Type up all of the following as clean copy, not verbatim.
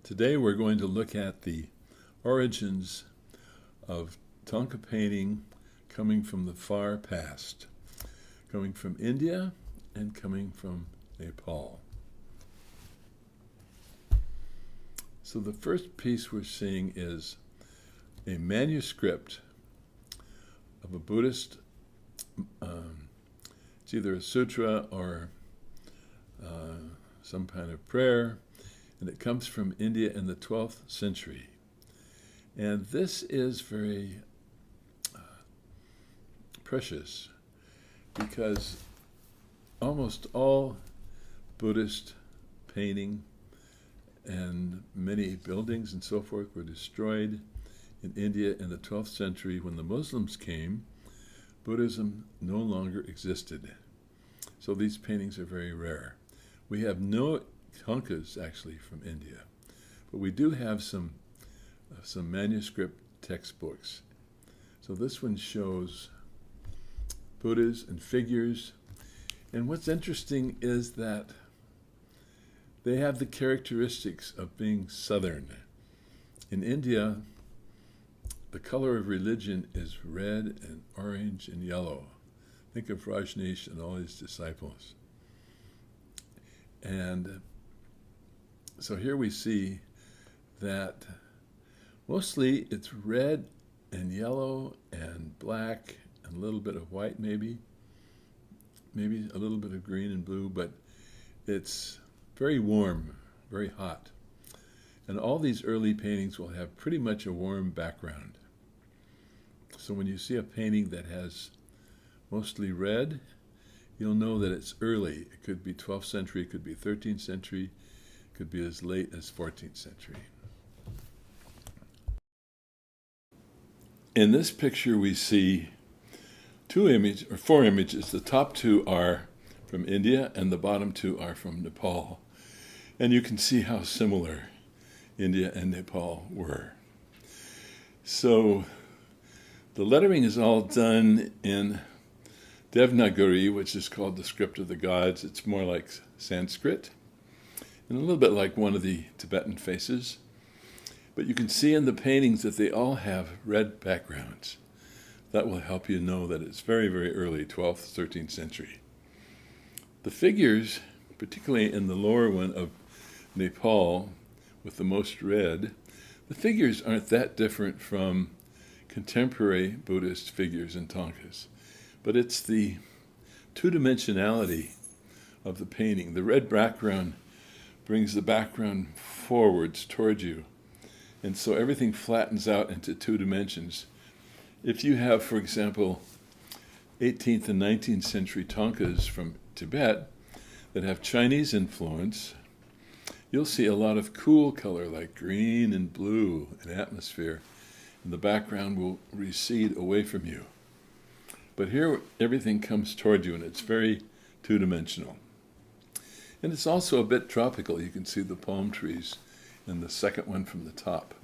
Today we're going to look at the origins of Thangka painting coming from the far past, coming from India and coming from Nepal. So the first piece we're seeing is a manuscript of a Buddhist, it's either a sutra or some kind of prayer, and it comes from India in the 12th century. And this is very precious because almost all Buddhist painting and many buildings and so forth were destroyed in India in the 12th century. When the Muslims came, Buddhism no longer existed. So these paintings are very rare. We have no Thangkas actually from India, but we do have some manuscript textbooks. So this one shows Buddhas and figures, and what's interesting is that they have the characteristics of being southern. In India, the color of religion is red and orange and yellow. Think of Rajneesh and all his disciples. And so here we see that mostly it's red and yellow and black and a little bit of white maybe a little bit of green and blue, but it's very warm, very hot. And all these early paintings will have pretty much a warm background. So when you see a painting that has mostly red, you'll know that it's early. It could be 12th century, it could be 13th century, it could be as late as 14th century. In this picture we see four images. The top two are from India and the bottom two are from Nepal. And you can see how similar India and Nepal were. So the lettering is all done in Devanagari, which is called the script of the gods. It's more like Sanskrit and a little bit like one of the Tibetan faces. But you can see in the paintings that they all have red backgrounds. That will help you know that it's very, very early, 12th, 13th century. The figures, particularly in the lower one of Nepal with the most red, the figures aren't that different from contemporary Buddhist figures and Thangkas. But it's the two-dimensionality of the painting. The red background brings the background forwards toward you. And so everything flattens out into two dimensions. If you have, for example, 18th and 19th century Thangkas from Tibet that have Chinese influence, you'll see a lot of cool color like green and blue and atmosphere, and the background will recede away from you. But here everything comes toward you and it's very two-dimensional. And it's also a bit tropical. You can see the palm trees in the second one from the top.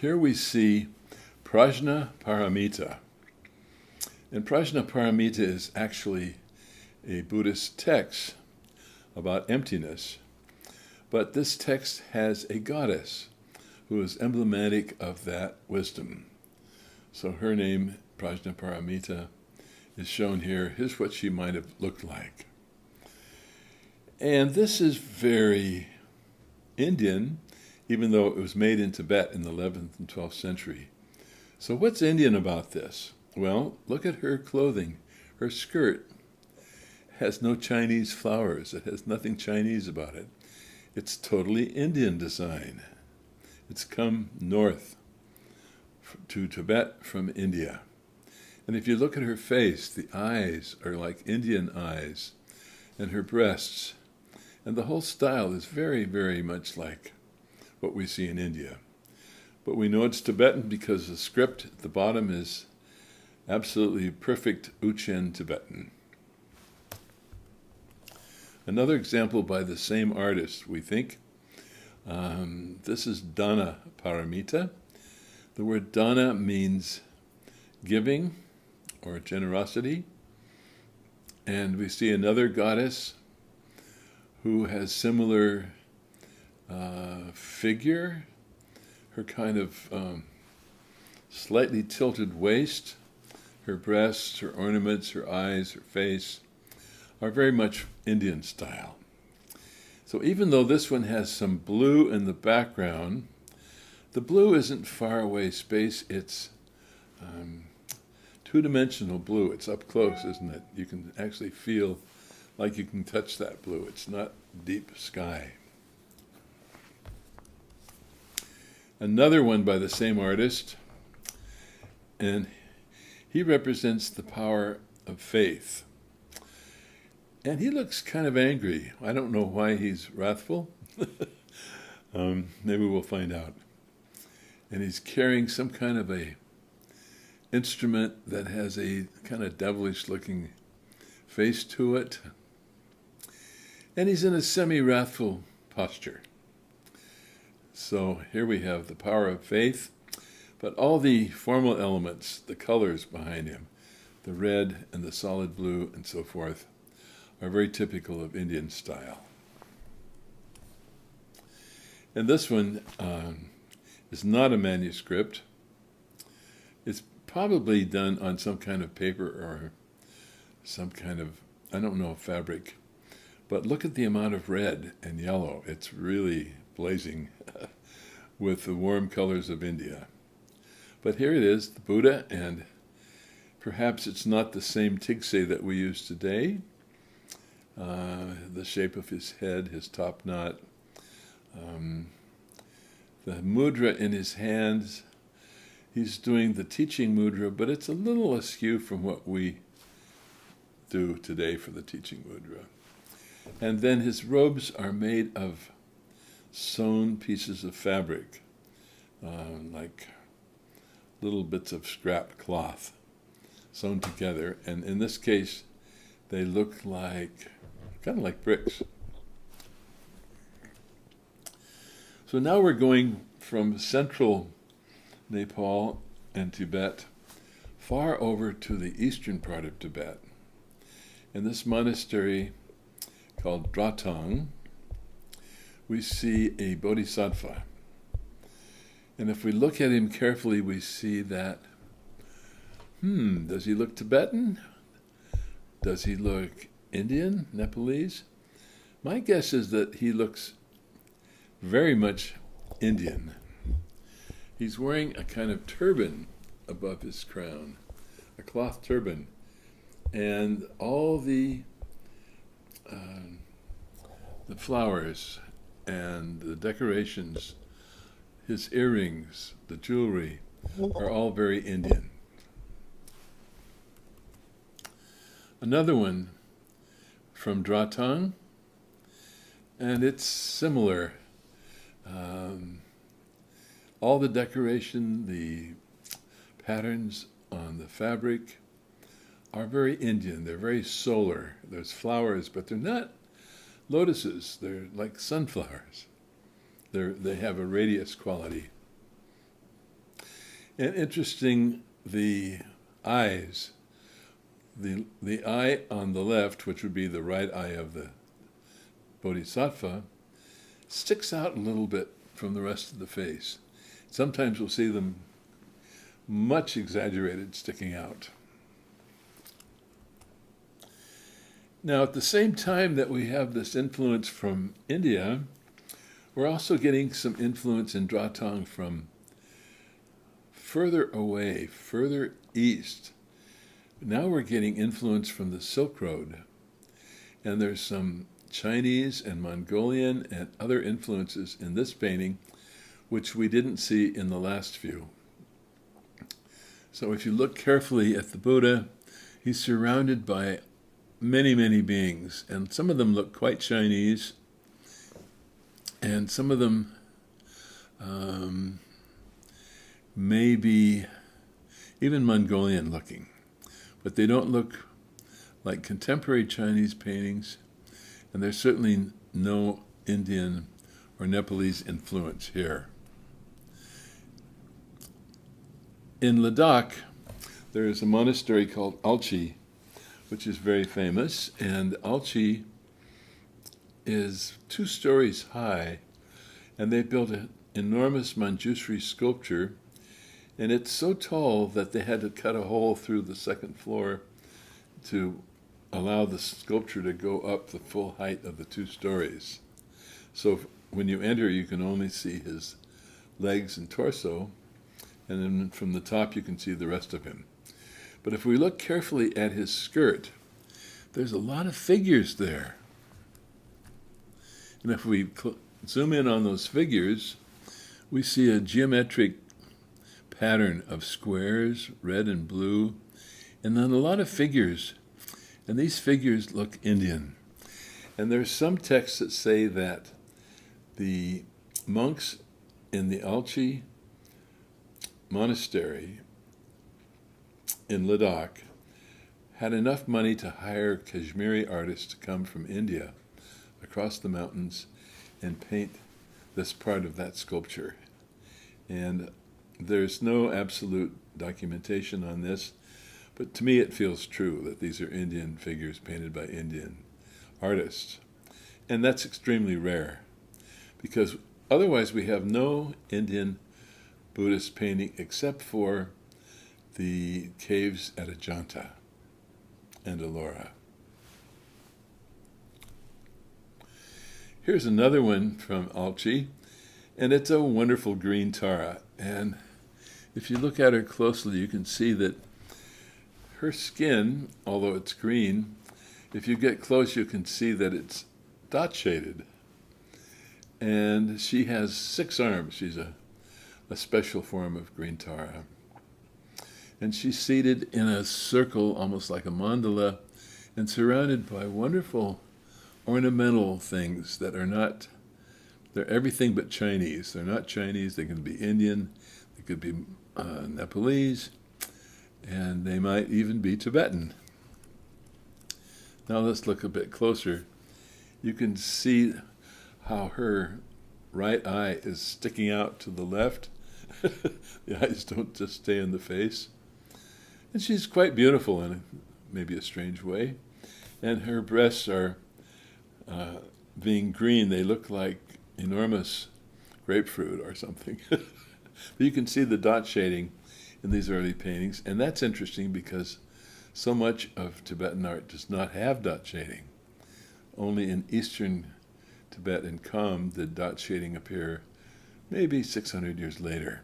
Here we see Prajna Paramita. And Prajna Paramita is actually a Buddhist text about emptiness. But this text has a goddess who is emblematic of that wisdom. So her name, Prajna Paramita, is shown here. Here's what she might have looked like. And this is very Indian, even though it was made in Tibet in the 11th and 12th century. So what's Indian about this? Well, look at her clothing. Her skirt has no Chinese flowers. It has nothing Chinese about it. It's totally Indian design. It's come north to Tibet from India. And if you look at her face, the eyes are like Indian eyes, and her breasts. And the whole style is very, very much like what we see in India. But we know it's Tibetan because the script at the bottom is absolutely perfect Uchen Tibetan. Another example by the same artist, we think. This is Dana Paramita. The word Dana means giving or generosity. And we see another goddess who has similar figure, her kind of slightly tilted waist, her breasts, her ornaments, her eyes, her face are very much Indian style. So even though this one has some blue in the background, the blue isn't far away space, it's two-dimensional blue. It's up close, isn't it? You can actually feel like you can touch that blue. It's not deep sky. Another one by the same artist, and he represents the power of faith. And he looks kind of angry. I don't know why he's wrathful. Maybe we'll find out. And he's carrying some kind of a instrument that has a kind of devilish-looking face to it. And he's in a semi-wrathful posture. So here we have the power of faith, but all the formal elements, the colors behind him, the red and the solid blue and so forth, are very typical of Indian style. And this one is not a manuscript. It's probably done on some kind of paper or some kind of, I don't know, fabric. But look at the amount of red and yellow. It's really blazing with the warm colors of India. But here it is, the Buddha, and perhaps it's not the same tigse that we use today. The shape of his head, his top knot, the mudra in his hands. He's doing the teaching mudra, but it's a little askew from what we do today for the teaching mudra. And then his robes are made of sewn pieces of fabric, like little bits of scrap cloth sewn together. And in this case, they look like, kind of like bricks. So now we're going from central Nepal and Tibet far over to the eastern part of Tibet. In this monastery called Dratang, we see a bodhisattva. And if we look at him carefully, we see that, does he look Tibetan? Does he look Indian, Nepalese? My guess is that he looks very much Indian. He's wearing a kind of turban above his crown, a cloth turban, and all the flowers and the decorations, his earrings, the jewelry, are all very Indian. Another one from Dratang, and it's similar. All the decoration, the patterns on the fabric are very Indian. They're very solar. There's flowers, but they're not lotuses. They're like sunflowers. They have a radius quality. And interesting, the eyes. The eye on the left, which would be the right eye of the bodhisattva, sticks out a little bit from the rest of the face. Sometimes we'll see them much exaggerated, sticking out. Now, at the same time that we have this influence from India, we're also getting some influence in Dratang from further away, further east. Now we're getting influence from the Silk Road. And there's some Chinese and Mongolian and other influences in this painting, which we didn't see in the last view. So if you look carefully at the Buddha, he's surrounded by many, many beings, and some of them look quite Chinese, and some of them may be even Mongolian looking, but they don't look like contemporary Chinese paintings, and there's certainly no Indian or Nepalese influence here. In Ladakh, there is a monastery called Alchi, which is very famous, and Alchi is 2 stories high, and they built an enormous Manjushri sculpture, and it's so tall that they had to cut a hole through the 2nd floor to allow the sculpture to go up the full height of the 2 stories. So when you enter, you can only see his legs and torso, and then from the top you can see the rest of him. But if we look carefully at his skirt, there's a lot of figures there. And if we zoom in on those figures, we see a geometric pattern of squares, red and blue, and then a lot of figures. And these figures look Indian. And there's some texts that say that the monks in the Alchi monastery in Ladakh had enough money to hire Kashmiri artists to come from India across the mountains and paint this part of that sculpture. And there's no absolute documentation on this, but to me it feels true that these are Indian figures painted by Indian artists. And that's extremely rare, because otherwise we have no Indian Buddhist painting except for the caves at Ajanta and Ellora. Here's another one from Alchi, and it's a wonderful green Tara. And if you look at her closely, you can see that her skin, although it's green, if you get close, you can see that it's dot shaded. And she has 6 arms. She's a special form of green Tara. And she's seated in a circle, almost like a mandala, and surrounded by wonderful ornamental things that are not, they're everything but Chinese. They're not Chinese, they can be Indian, they could be Nepalese, and they might even be Tibetan. Now let's look a bit closer. You can see how her right eye is sticking out to the left. The eyes don't just stay in the face. And she's quite beautiful in maybe a strange way. And her breasts are being green, they look like enormous grapefruit or something. But you can see the dot shading in these early paintings, and that's interesting because so much of Tibetan art does not have dot shading. Only in eastern Tibet and Kham did dot shading appear maybe 600 years later.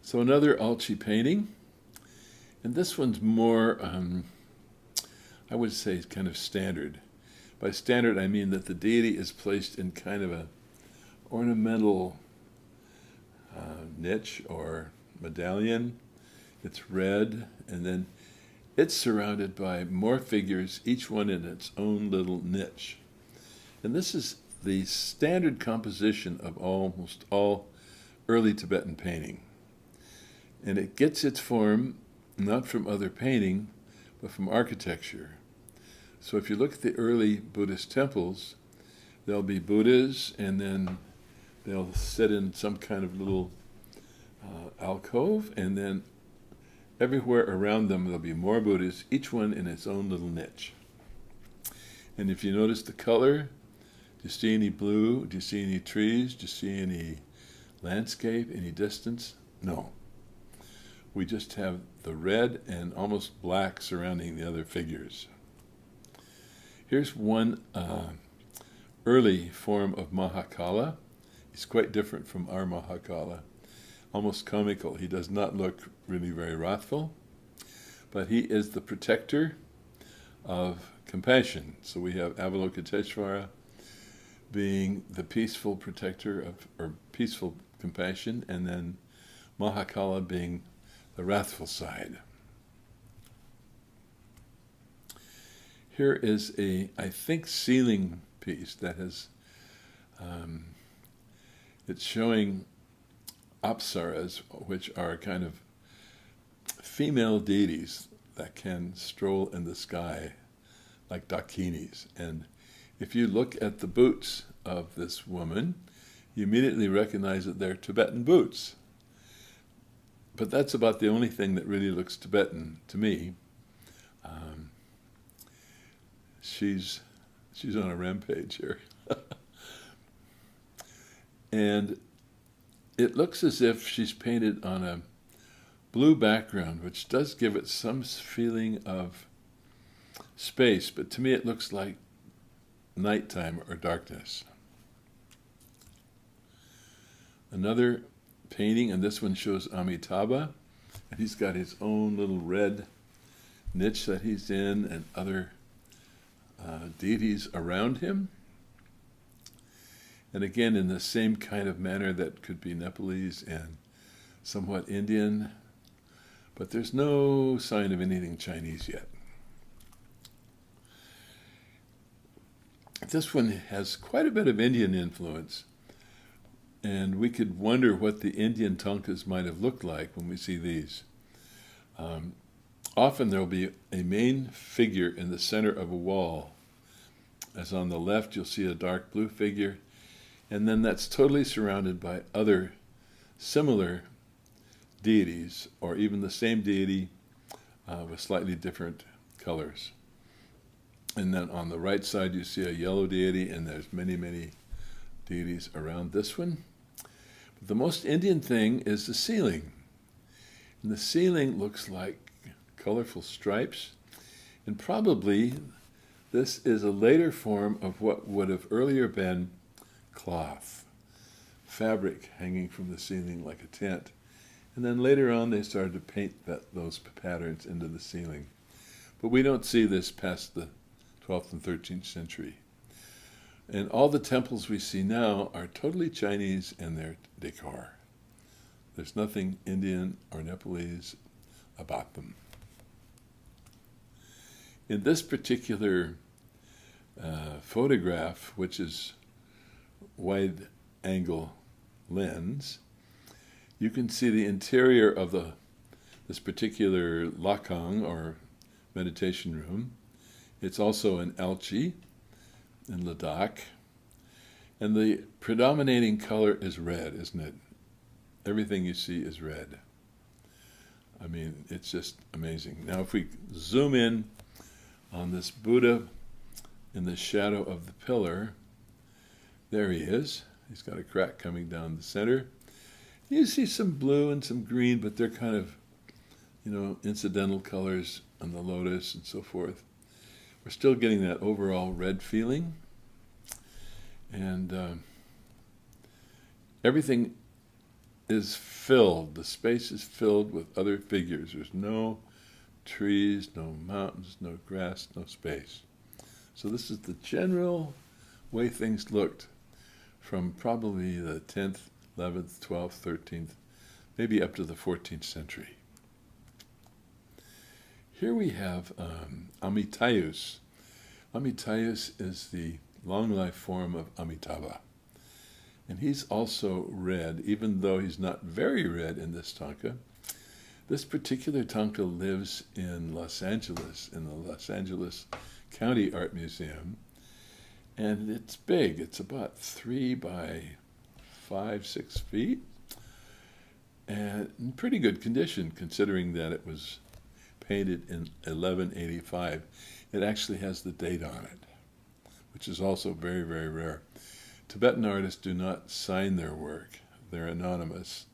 So another Alchi painting, and this one's more I would say kind of standard. By standard, I mean that the deity is placed in kind of a ornamental niche or medallion. It's red, and then it's surrounded by more figures, each one in its own little niche. And this is the standard composition of almost all early Tibetan painting. And it gets its form not from other painting, but from architecture. So if you look at the early Buddhist temples, there'll be Buddhas, and then they'll sit in some kind of little alcove, and then everywhere around them there'll be more Buddhas, each one in its own little niche. And if you notice the color, do you see any blue? Do you see any trees? Do you see any landscape, any distance? No. We just have the red and almost black surrounding the other figures. Here's one early form of Mahakala. He's quite different from our Mahakala, almost comical. He does not look really very wrathful, but he is the protector of compassion. So we have Avalokiteshvara being the peaceful protector of, or peaceful compassion, and then Mahakala being the wrathful side. Here is a, I think, ceiling piece that has, it's showing apsaras, which are kind of female deities that can stroll in the sky like dakinis. And if you look at the boots of this woman, you immediately recognize that they're Tibetan boots. But that's about the only thing that really looks Tibetan to me. she's on a rampage here. And it looks as if she's painted on a blue background, which does give it some feeling of space, but to me it looks like nighttime or darkness. Another painting, and this one shows Amitabha, and he's got his own little red niche that he's in, and other deities around him. And again, in the same kind of manner that could be Nepalese and somewhat Indian, but there's no sign of anything Chinese yet. This one has quite a bit of Indian influence, and we could wonder what the Indian Thangkas might have looked like when we see these. Often there will be a main figure in the center of a wall. As on the left, you'll see a dark blue figure, and then that's totally surrounded by other similar deities, or even the same deity with slightly different colors. And then on the right side, you see a yellow deity, and there's many, many deities around this one. But the most Indian thing is the ceiling. And the ceiling looks like colorful stripes, and probably this is a later form of what would have earlier been cloth, fabric hanging from the ceiling like a tent. And then later on they started to paint those patterns into the ceiling. But we don't see this past the 12th and 13th century. And all the temples we see now are totally Chinese in their decor. There's nothing Indian or Nepalese about them. In this particular photograph, which is wide-angle lens, you can see the interior of this particular lakang, or meditation room. It's also in Alchi, in Ladakh, and the predominating color is red, isn't it? Everything you see is red. I mean, it's just amazing. Now, if we zoom in on this Buddha in the shadow of the pillar, there he is. He's got a crack coming down the center. You see some blue and some green, but they're kind of, incidental colors on the lotus and so forth. We're still getting that overall red feeling. And everything is filled. The space is filled with other figures. There's no trees, no mountains, no grass, no space. So this is the general way things looked from probably the 10th, 11th, 12th, 13th, maybe up to the 14th century. Here we have Amitayus. Amitayus is the long-life form of Amitabha. And he's also red, even though he's not very red in this Thangka. This particular Thangka lives in Los Angeles, in the Los Angeles County Art Museum. And it's big. It's about 3 by 5, 6 feet. And in pretty good condition, considering that it was painted in 1185. It actually has the date on it, which is also very, very rare. Tibetan artists do not sign their work. They're anonymous.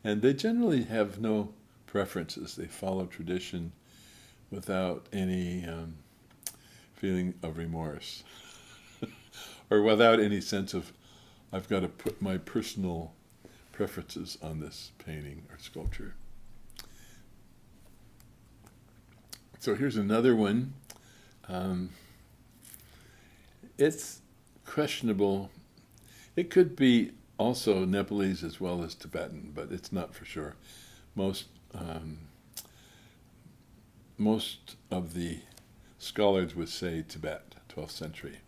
And they generally have no preferences. They follow tradition without any feeling of remorse or without any sense of, I've got to put my personal preferences on this painting or sculpture. So here's another one. It's questionable. It could be also Nepalese as well as Tibetan, but it's not for sure. Most of the scholars would say Tibet, 12th century.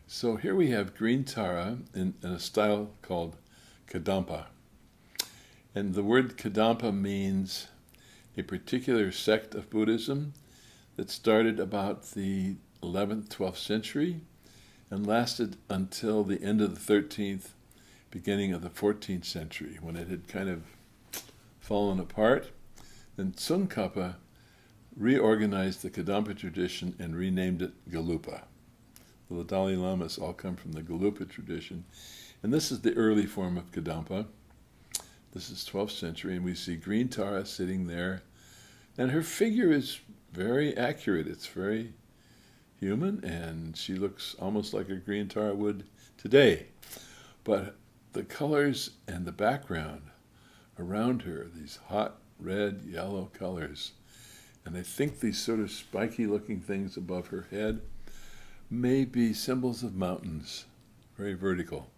So here we have green Tara in a style called Kadampa. And the word Kadampa means a particular sect of Buddhism that started about the 11th, 12th century and lasted until the end of the 13th, beginning of the 14th century, when it had kind of fallen apart. And Tsongkhapa reorganized the Kadampa tradition and renamed it Galupa. The Dalai Lamas all come from the Galupa tradition, and this is the early form of Kadampa. This is 12th century, and we see Green Tara sitting there, and her figure is very accurate. It's very human, and she looks almost like a Green Tara would today. But the colors and the background around her, these hot red, yellow colors, and I think these sort of spiky-looking things above her head may be symbols of mountains, very vertical.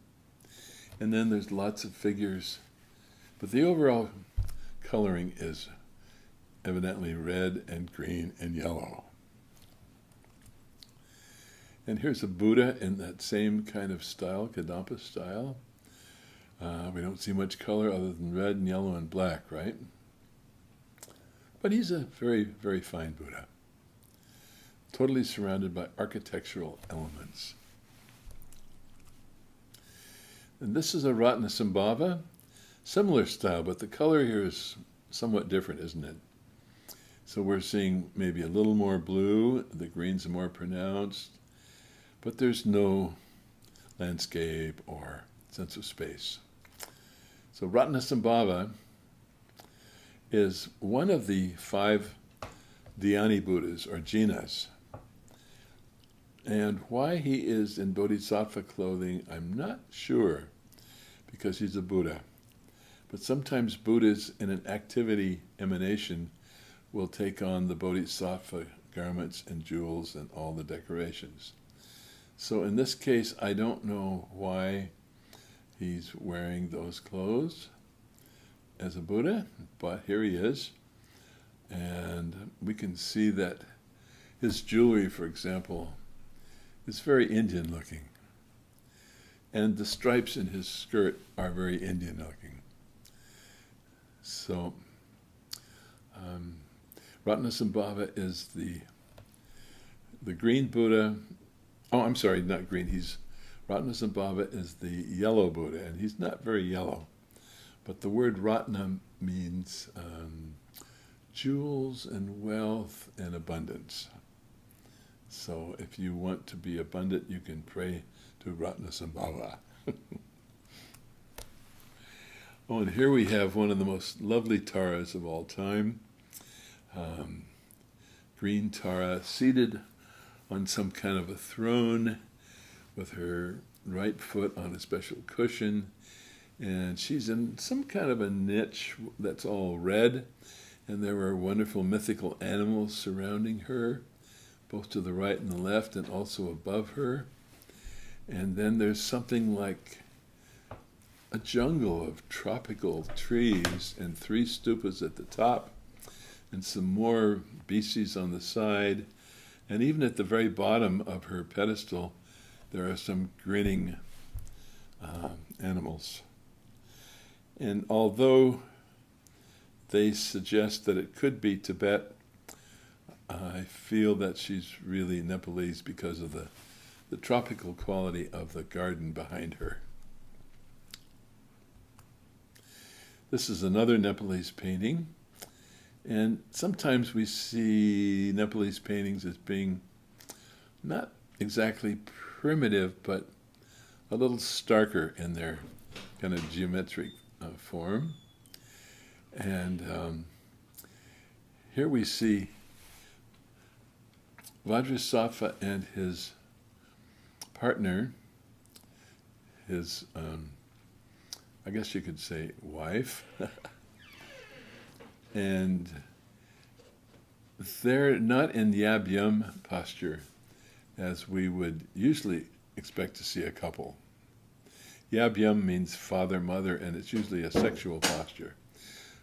And then there's lots of figures, but the overall coloring is evidently red and green and yellow. And here's a Buddha in that same kind of style, Kadampa style. We don't see much color other than red and yellow and black, right? But he's a very, very fine Buddha, totally surrounded by architectural elements. And this is a Ratnasambhava, similar style, but the color here is somewhat different, isn't it? So we're seeing maybe a little more blue, the greens are more pronounced, but there's no landscape or sense of space. So Ratnasambhava is one of the 5 Dhyani Buddhas, or Jinas. And why he is in Bodhisattva clothing, I'm not sure, because he's a Buddha. But sometimes Buddhas in an activity emanation will take on the Bodhisattva garments and jewels and all the decorations. So in this case, I don't know why he's wearing those clothes as a Buddha, but here he is. And we can see that his jewelry, for example, is very Indian looking. And the stripes in his skirt are very Indian looking. So, Ratnasambhava is the green Buddha. Oh, I'm sorry, not green. Ratnasambhava is the yellow Buddha, and he's not very yellow. But the word Ratna means jewels and wealth and abundance. So if you want to be abundant, you can pray to Ratnasambhava. Oh, and here we have one of the most lovely Taras of all time. Green Tara seated on some kind of a throne with her right foot on a special cushion, and she's in some kind of a niche that's all red, and there are wonderful mythical animals surrounding her, both to the right and the left, and also above her. And then there's something like a jungle of tropical trees and 3 stupas at the top, and some more beasties on the side. And even at the very bottom of her pedestal, there are some grinning animals. And although they suggest that it could be Tibet, I feel that she's really Nepalese because of the tropical quality of the garden behind her. This is another Nepalese painting, and sometimes we see Nepalese paintings as being not exactly primitive, but a little starker in their kind of geometric form. And here we see Vajrasattva and his partner, his, I guess you could say, wife, and they're not in yab yum posture as we would usually expect to see a couple. Yab yum means father, mother, and it's usually a sexual posture.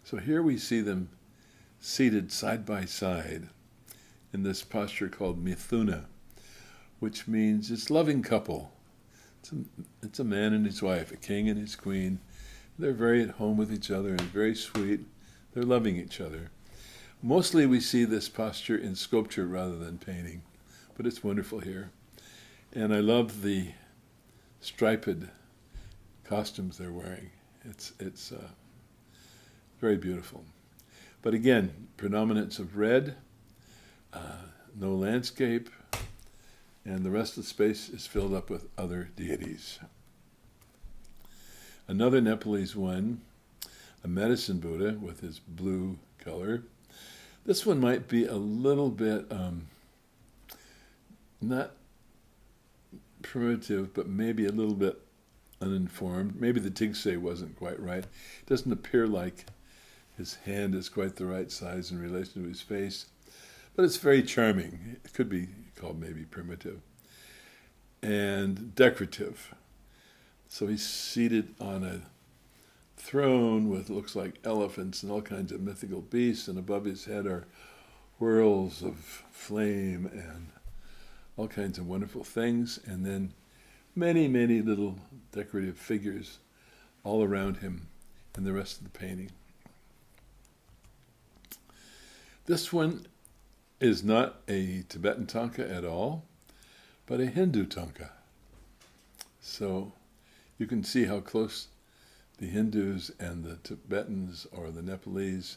So here we see them seated side by side in this posture called mithuna, which means it's loving couple. It's a man and his wife, a king and his queen. They're very at home with each other and very sweet. They're loving each other. Mostly we see this posture in sculpture rather than painting, but it's wonderful here. And I love the striped costumes they're wearing. It's very beautiful. But again, predominance of red, no landscape, and the rest of the space is filled up with other deities. Another Nepalese one, a medicine Buddha with his blue color. This one might be a little bit not primitive, but maybe a little bit uninformed. Maybe the Tigse wasn't quite right. It doesn't appear like his hand is quite the right size in relation to his face, but it's very charming. It could be called maybe primitive and decorative. So he's seated on a throne with looks like elephants and all kinds of mythical beasts, and above his head are whirls of flame and all kinds of wonderful things, and then many, many little decorative figures all around him and the rest of the painting. This one is not a Tibetan Thangka at all, but a Hindu Thangka. So you can see how close the Hindus and the Tibetans or the Nepalese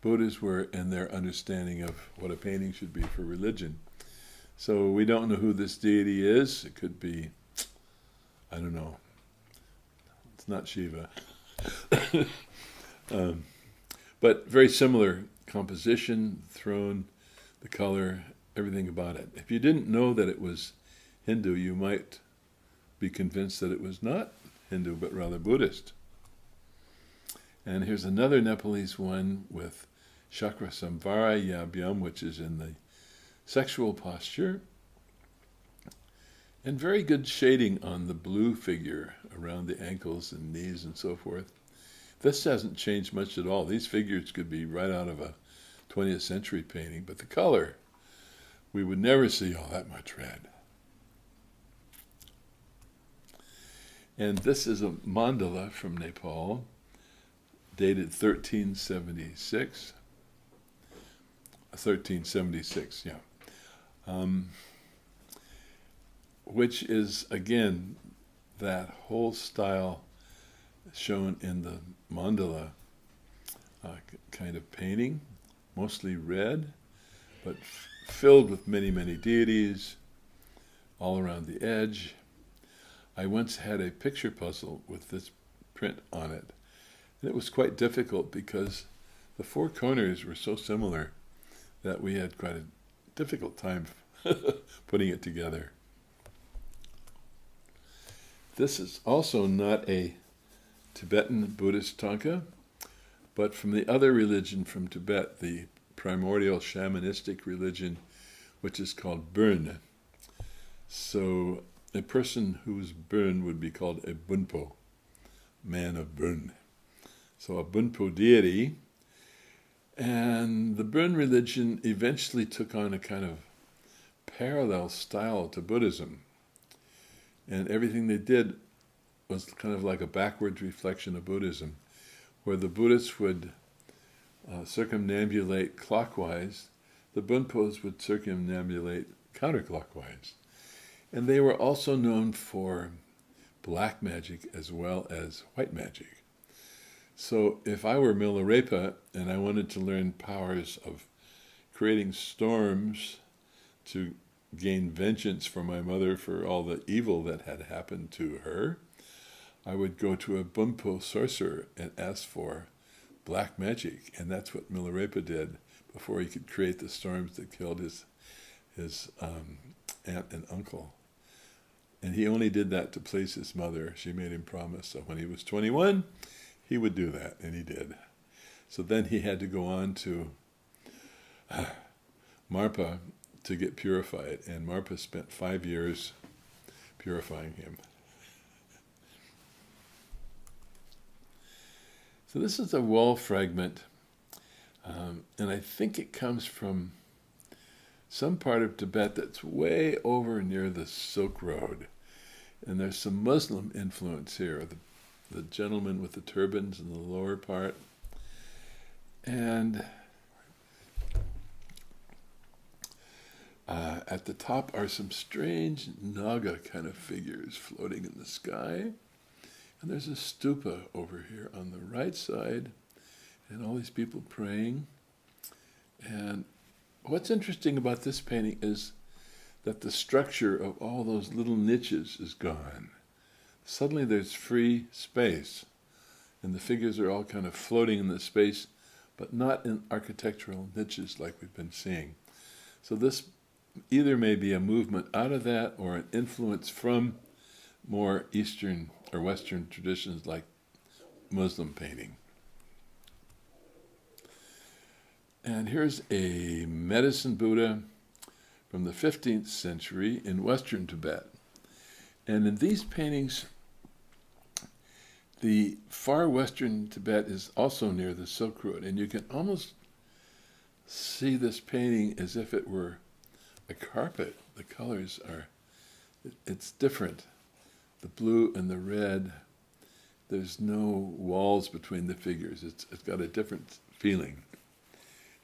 Buddhists were in their understanding of what a painting should be for religion. So we don't know who this deity is. It could be, I don't know, it's not Shiva. But very similar composition, throne, the color, everything about it. If you didn't know that it was Hindu, you might be convinced that it was not Hindu, but rather Buddhist. And here's another Nepalese one with Chakra Samvara Yabhyam, which is in the sexual posture, and very good shading on the blue figure around the ankles and knees and so forth. This hasn't changed much at all. These figures could be right out of a 20th century painting, but the color, we would never see all that much red. And this is a mandala from Nepal, dated 1376. 1376, yeah. Which is, again, that whole style shown in the mandala kind of painting, mostly red, but filled with many, many deities all around the edge. I once had a picture puzzle with this print on it, and it was quite difficult because the four corners were so similar that we had quite a difficult time putting it together. This is also not a Tibetan Buddhist Thangka, but from the other religion from Tibet, the primordial shamanistic religion, which is called Burn. So a person who's Burn would be called a Bunpo, man of Burn. So a Bunpo deity. And the Burn religion eventually took on a kind of parallel style to Buddhism. And everything they did was kind of like a backwards reflection of Buddhism, where the Buddhists would circumambulate clockwise, the Bunpos would circumambulate counterclockwise. And they were also known for black magic as well as white magic. So if I were Milarepa and I wanted to learn powers of creating storms to gain vengeance for my mother for all the evil that had happened to her, I would go to a Bunpo sorcerer and ask for black magic. And that's what Milarepa did before he could create the storms that killed his aunt and uncle. And he only did that to please his mother. She made him promise. So when he was 21, he would do that, and he did. So then he had to go on to Marpa to get purified, and Marpa spent 5 years purifying him. So this is a wall fragment, and I think it comes from some part of Tibet that's way over near the Silk Road. And there's some Muslim influence here, the gentleman with the turbans in the lower part. And at the top are some strange Naga kind of figures floating in the sky. And there's a stupa over here on the right side, and all these people praying. And what's interesting about this painting is that the structure of all those little niches is gone. Suddenly there's free space, and the figures are all kind of floating in the space, but not in architectural niches like we've been seeing. So this either may be a movement out of that or an influence from more Eastern or Western traditions like Muslim painting. And here's a medicine Buddha from the 15th century in Western Tibet. And in these paintings, the far western Tibet is also near the Silk Road, and you can almost see this painting as if it were a carpet. The colors are, it's different. The blue and the red, there's no walls between the figures. It's got a different feeling.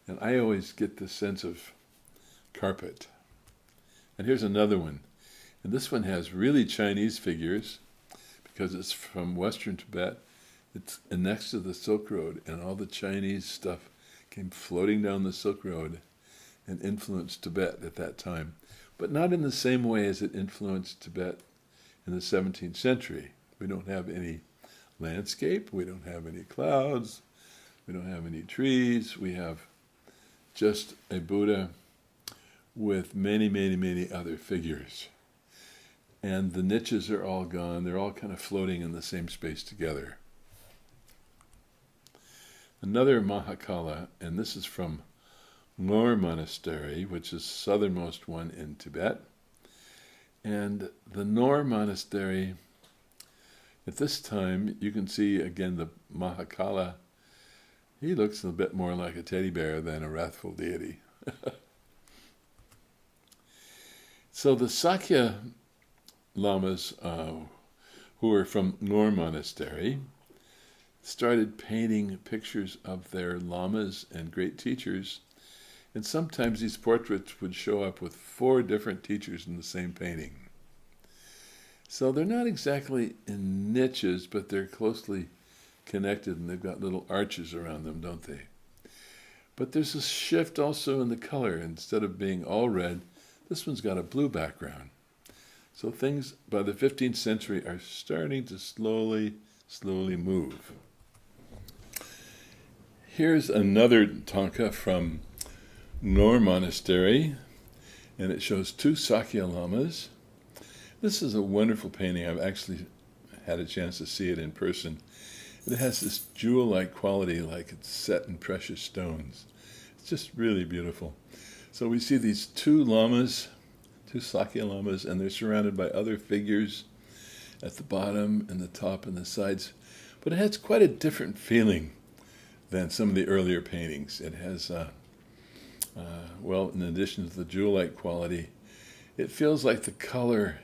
And I always get this sense of carpet. And here's another one. And this one has really Chinese figures because it's from Western Tibet. It's next to the Silk Road, and all the Chinese stuff came floating down the Silk Road and influenced Tibet at that time. But not in the same way as it influenced Tibet in the 17th century. We don't have any landscape, we don't have any clouds, we don't have any trees, we have just a Buddha with many, many, many other figures. And the niches are all gone, they're all kind of floating in the same space together. Another Mahakala, and this is from Ngor Monastery, which is the southernmost one in Tibet. And the Ngor Monastery, at this time, you can see again the Mahakala. He looks a bit more like a teddy bear than a wrathful deity. So the Sakya lamas, who are from Ngor Monastery, started painting pictures of their lamas and great teachers, and sometimes these portraits would show up with 4 different teachers in the same painting. So they're not exactly in niches, but they're closely connected, and they've got little arches around them, don't they? But there's a shift also in the color. Instead of being all red, this one's got a blue background. So things by the 15th century are starting to slowly move. Here's another Thangka from Ngor Monastery, and it shows 2 Sakya lamas. This is a wonderful painting. I've actually had a chance to see it in person. It has this jewel-like quality, like it's set in precious stones. It's just really beautiful. So we see these 2 lamas, 2 Sakya lamas, and they're surrounded by other figures at the bottom and the top and the sides. But it has quite a different feeling than some of the earlier paintings. It has, in addition to the jewel-like quality, it feels like the color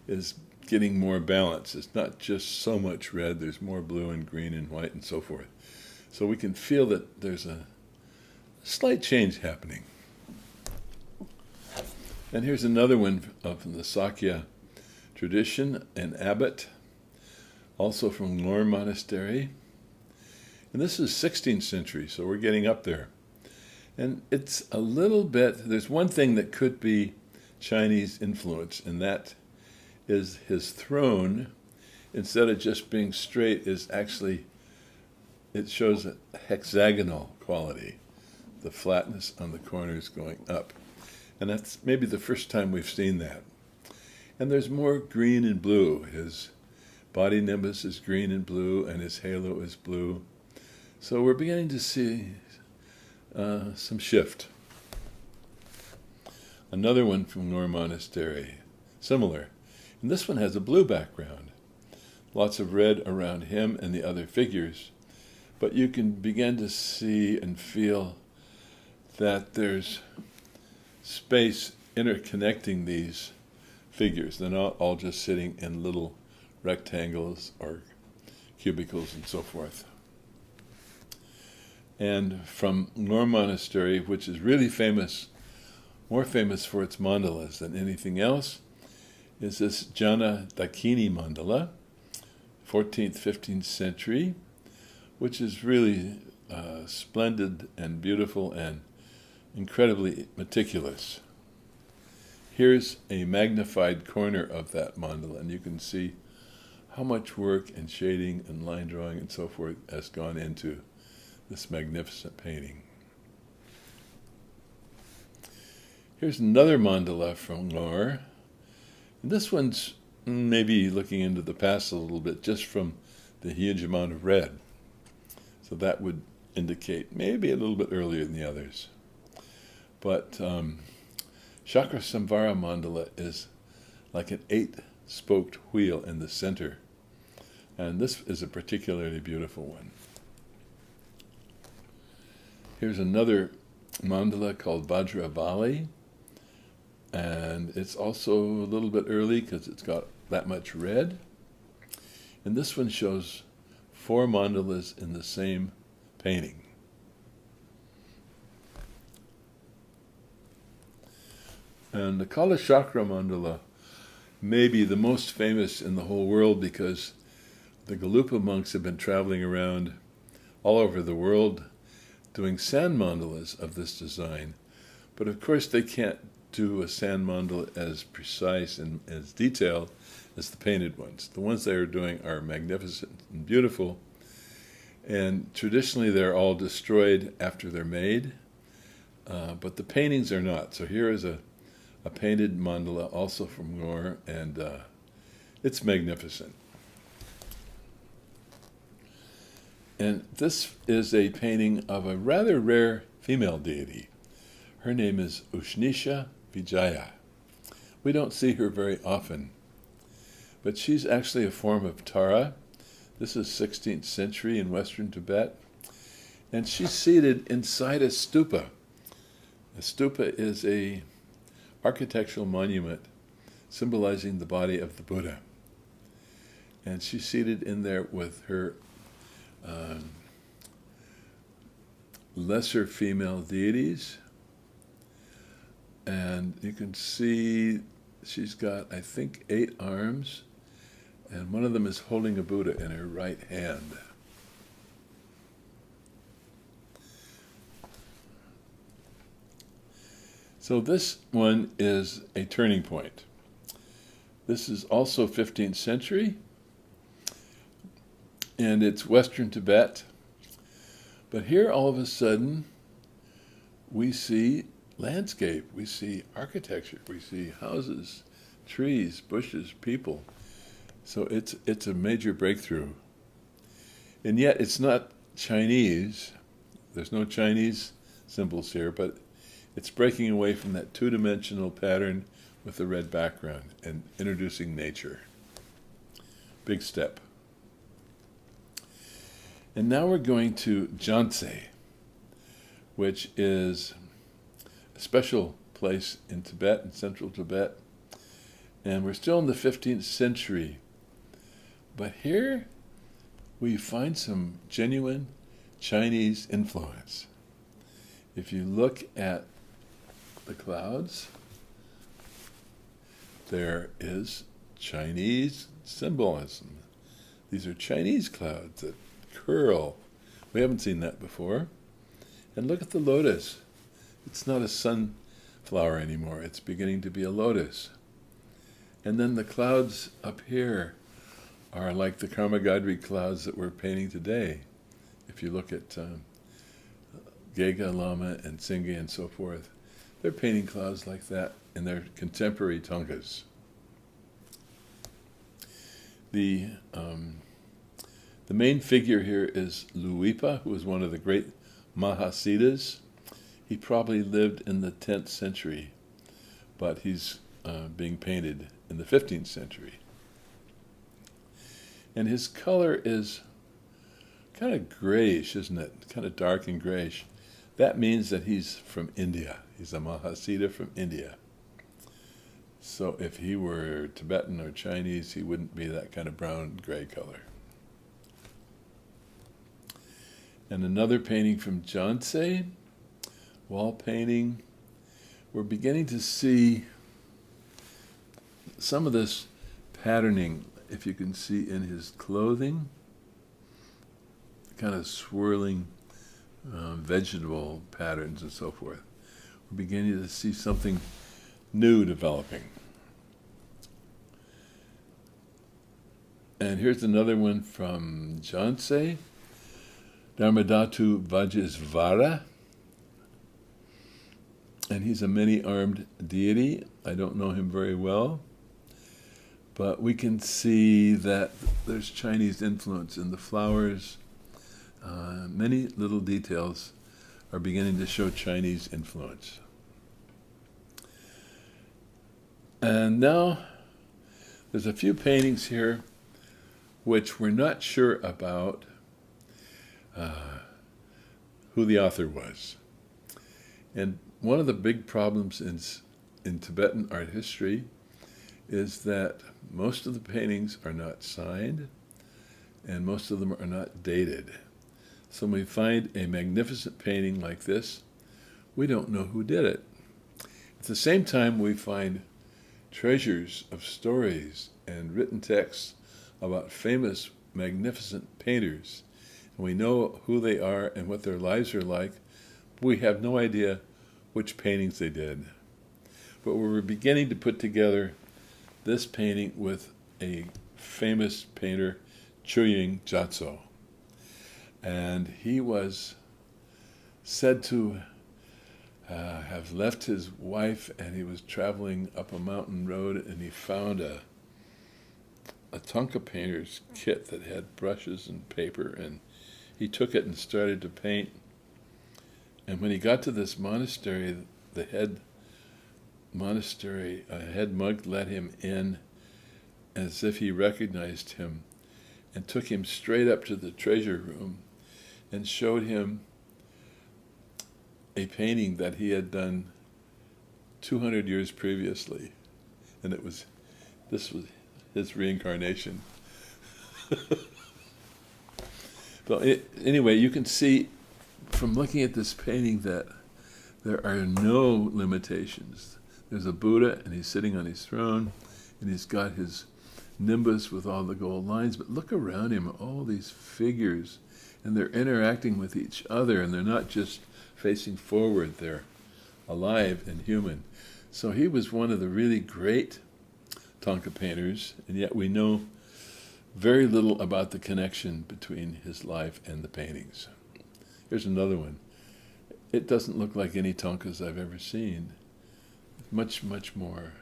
is getting more balance. It's not just so much red, there's more blue and green and white and so forth. So we can feel that there's a slight change happening. And here's another one from the Sakya tradition, an abbot, also from Ngor Monastery. And this is 16th century, so we're getting up there. And it's a little bit, there's one thing that could be Chinese influence, and that is his throne, instead of just being straight, is actually, it shows a hexagonal quality, the flatness on the corners going up. And that's maybe the first time we've seen that. And there's more green and blue. His body nimbus is green and blue, and his halo is blue. So we're beginning to see some shift. Another one from Ngor Monastery, similar. And this one has a blue background. Lots of red around him and the other figures. But you can begin to see and feel that there's space interconnecting these figures. They're not all just sitting in little rectangles or cubicles and so forth. And from Ngor Monastery, which is really famous, more famous for its mandalas than anything else, is this Jana Dakini mandala, 14th, 15th century, which is really splendid and beautiful and incredibly meticulous. Here's a magnified corner of that mandala, and you can see how much work and shading and line drawing and so forth has gone into this magnificent painting. Here's another mandala from Ngor. And this one's maybe looking into the past a little bit just from the huge amount of red. So that would indicate maybe a little bit earlier than the others. But Chakra Samvara mandala is like an 8-spoked wheel in the center. And this is a particularly beautiful one. Here's another mandala called Vajravali. And it's also a little bit early because it's got that much red. And this one shows 4 mandalas in the same painting. And the Kala Chakra mandala may be the most famous in the whole world because the Galupa monks have been traveling around all over the world doing sand mandalas of this design. But of course they can't do a sand mandala as precise and as detailed as the painted ones. The ones they are doing are magnificent and beautiful, and traditionally they're all destroyed after they're made, but the paintings are not. So here is a painted mandala also from Ngor, and it's magnificent. And this is a painting of a rather rare female deity. Her name is Ushnisha Vijaya. We don't see her very often, but she's actually a form of Tara. This is 16th century in western Tibet, and she's seated inside a stupa. A stupa is a architectural monument symbolizing the body of the Buddha. And she's seated in there with her lesser female deities. And you can see she's got, I think, 8 arms, and one of them is holding a Buddha in her right hand. So this one is a turning point. This is also 15th century, and it's Western Tibet. But here, all of a sudden, we see landscape, we see architecture, we see houses, trees, bushes, people. So it's a major breakthrough. And yet it's not Chinese. There's no Chinese symbols here, but it's breaking away from that 2-dimensional pattern with the red background and introducing nature. Big step. And now we're going to Janse, which is a special place in Tibet, in central Tibet. And we're still in the 15th century. But here we find some genuine Chinese influence. If you look at the clouds, there is Chinese symbolism. These are Chinese clouds that curl. We haven't seen that before. And look at the lotus. It's not a sunflower anymore. It's beginning to be a lotus. And then the clouds up here are like the Karmagadri clouds that we're painting today. If you look at Gega Lama and Singye and so forth, they're painting clouds like that in their contemporary Thangkas. The main figure here is Luipa, who was one of the great Mahasiddhas. He probably lived in the 10th century, but he's being painted in the 15th century. And his color is kind of grayish, isn't it? Kind of dark and grayish. That means that he's from India. He's a Mahasiddha from India. So if he were Tibetan or Chinese, he wouldn't be that kind of brown gray color. And another painting from Janse, wall painting. We're beginning to see some of this patterning, if you can see in his clothing, kind of swirling vegetable patterns and so forth. we're beginning to see something new developing. And here's another one from Janse, Dharmadhatu Vajisvara. And he's a many-armed deity. I don't know him very well, but we can see that there's Chinese influence in the flowers. Many little details are beginning to show Chinese influence. And now there's a few paintings here which we're not sure about who the author was. And one of the big problems in Tibetan art history is that most of the paintings are not signed and most of them are not dated. So when we find a magnificent painting like this, we don't know who did it. At the same time, we find treasures of stories and written texts about famous, magnificent painters. And we know who they are and what their lives are like. We have no idea which paintings they did. But we're beginning to put together this painting with a famous painter, Chuying Gyatso. And he was said to have left his wife, and he was traveling up a mountain road, and he found a Thangka painter's kit that had brushes and paper, and he took it and started to paint. And when he got to this monastery, the head monk let him in as if he recognized him and took him straight up to the treasure room and showed him a painting that he had done 200 years previously. And this was his reincarnation. But anyway, you can see from looking at this painting that there are no limitations. There's a Buddha, and he's sitting on his throne, and he's got his nimbus with all the gold lines, but look around him, all these figures, and they're interacting with each other, and they're not just facing forward, they're alive and human. So he was one of the really great Thangka painters, and yet we know very little about the connection between his life and the paintings. Here's another one. It doesn't look like any Thangkas I've ever seen. Much, much more,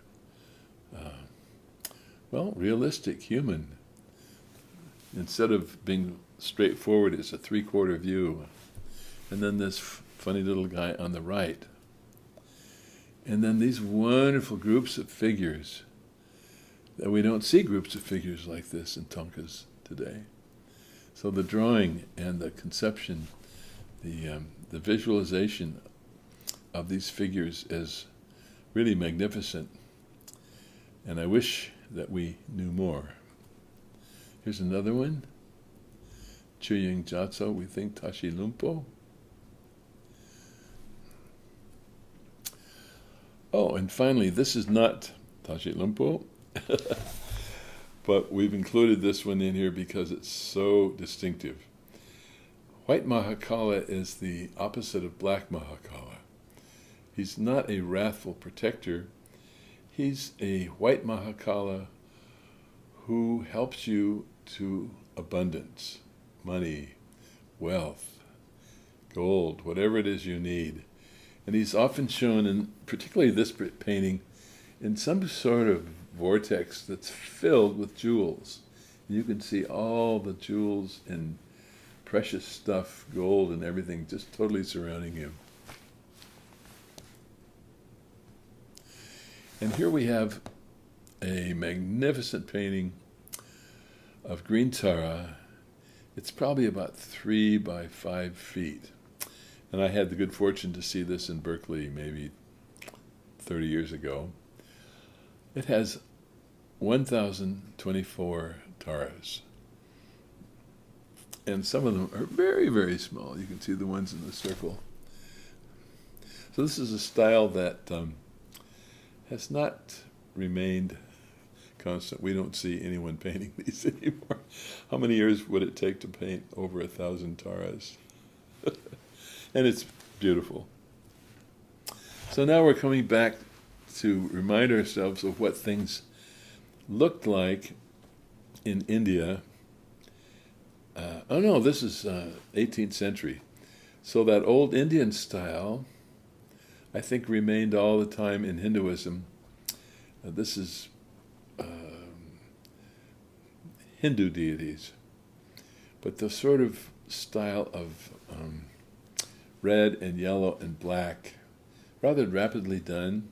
realistic, human. Instead of being straightforward, it's a three-quarter view. And then this funny little guy on the right. And then these wonderful groups of figures that we don't see groups of figures like this in Thangkas today. So the drawing and the conception, the visualization of these figures is really magnificent, and I wish that we knew more. Here's another one. Chuying Gyatso, we think Tashi Lumpo. Oh, and finally, this is not Tashi Lumpo, but we've included this one in here because it's so distinctive. White Mahakala is the opposite of black Mahakala. He's not a wrathful protector. He's a white Mahakala who helps you to abundance, money, wealth, gold, whatever it is you need. And he's often shown, in particularly this painting, in some sort of vortex that's filled with jewels. You can see all the jewels and precious stuff, gold and everything, just totally surrounding him. And here we have a magnificent painting of green Tara. It's probably about 3 by 5 feet. And I had the good fortune to see this in Berkeley maybe 30 years ago. It has 1,024 taras. And some of them are very, very small. You can see the ones in the circle. So this is a style that has not remained constant. We don't see anyone painting these anymore. How many years would it take to paint over 1,000 taras? And it's beautiful. So now we're coming back to remind ourselves of what things looked like in India. Oh no, this is 18th century. So that old Indian style, I think, remained all the time in Hinduism. This is Hindu deities. But the sort of style of red and yellow and black, rather rapidly done,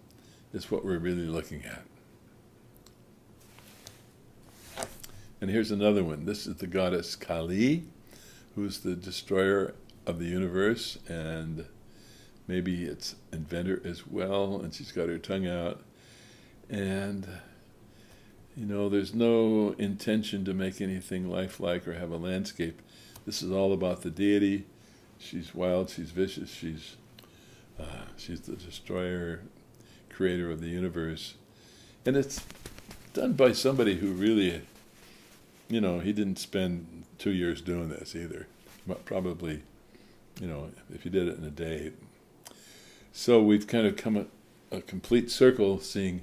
is what we're really looking at. And here's another one. This is the goddess Kali, who's the destroyer of the universe, and maybe its inventor as well, and she's got her tongue out. And, there's no intention to make anything lifelike or have a landscape. This is all about the deity. She's wild, she's vicious, she's the destroyer, creator of the universe. And it's done by somebody who really, he didn't spend 2 years doing this either. Probably, if he did it in a day. So we've kind of come a complete circle seeing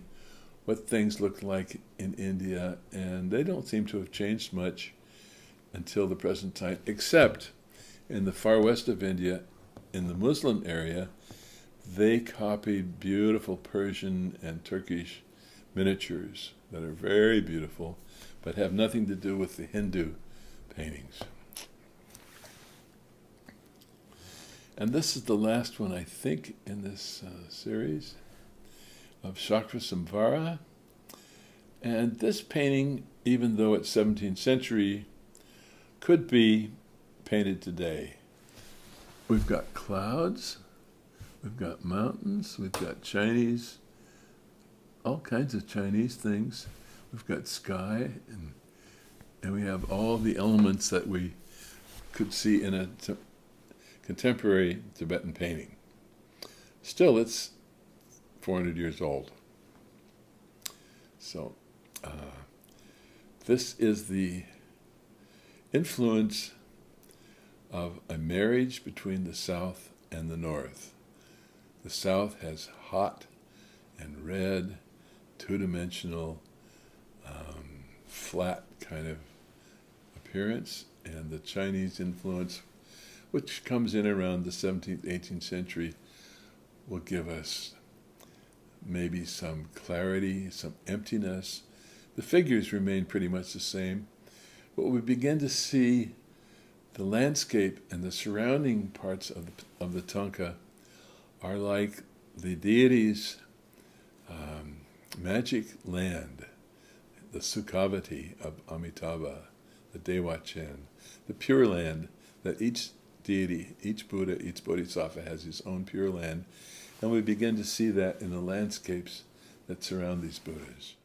what things look like in India, and they don't seem to have changed much until the present time, except in the far west of India, in the Muslim area, they copied beautiful Persian and Turkish miniatures that are very beautiful, but have nothing to do with the Hindu paintings. And this is the last one, I think, in this series of Chakra Samvara. And this painting, even though it's 17th century, could be painted today. We've got clouds, we've got mountains, we've got Chinese, all kinds of Chinese things. We've got sky, and we have all the elements that we could see in a contemporary Tibetan painting. Still, it's 400 years old. So, this is the influence of a marriage between the South and the North. The South has hot and red, two-dimensional, flat kind of appearance, and the Chinese influence, which comes in around the 17th, 18th century, will give us maybe some clarity, some emptiness. The figures remain pretty much the same, but we begin to see the landscape and the surrounding parts of the Thangka are like the deity's magic land, the Sukhavati of Amitabha, the Dewachen, the pure land that each deity, each Buddha, each Bodhisattva has his own pure land, and we begin to see that in the landscapes that surround these Buddhas.